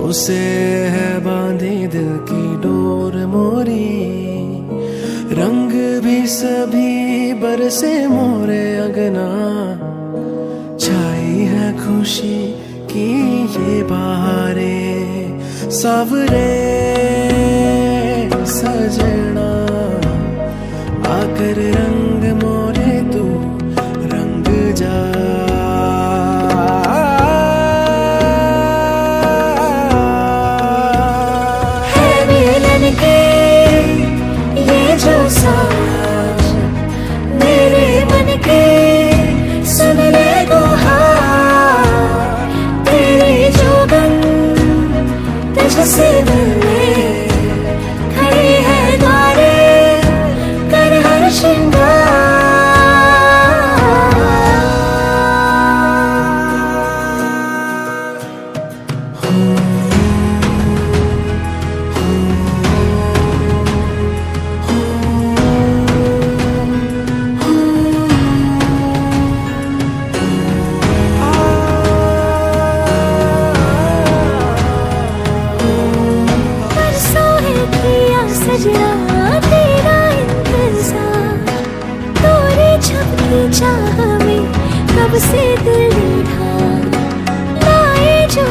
उसे है बांधी दिल की डोर मोरी, रंग भी सभी बरसे मोरे अगना, छाई है खुशी की ये बहारें। सावरे सजना आकर रंग मोरे तू रंग जा। है मिलन के ये जो साज मेरे मन के, सुन ले गुहार तेरी जोगन तुझसे मिलने खड़ी है द्वारे, कर हर श्रृंगार। सजना तेरा इंतजार, तोरे छपकी चाह में कब से दिल था, लाए जो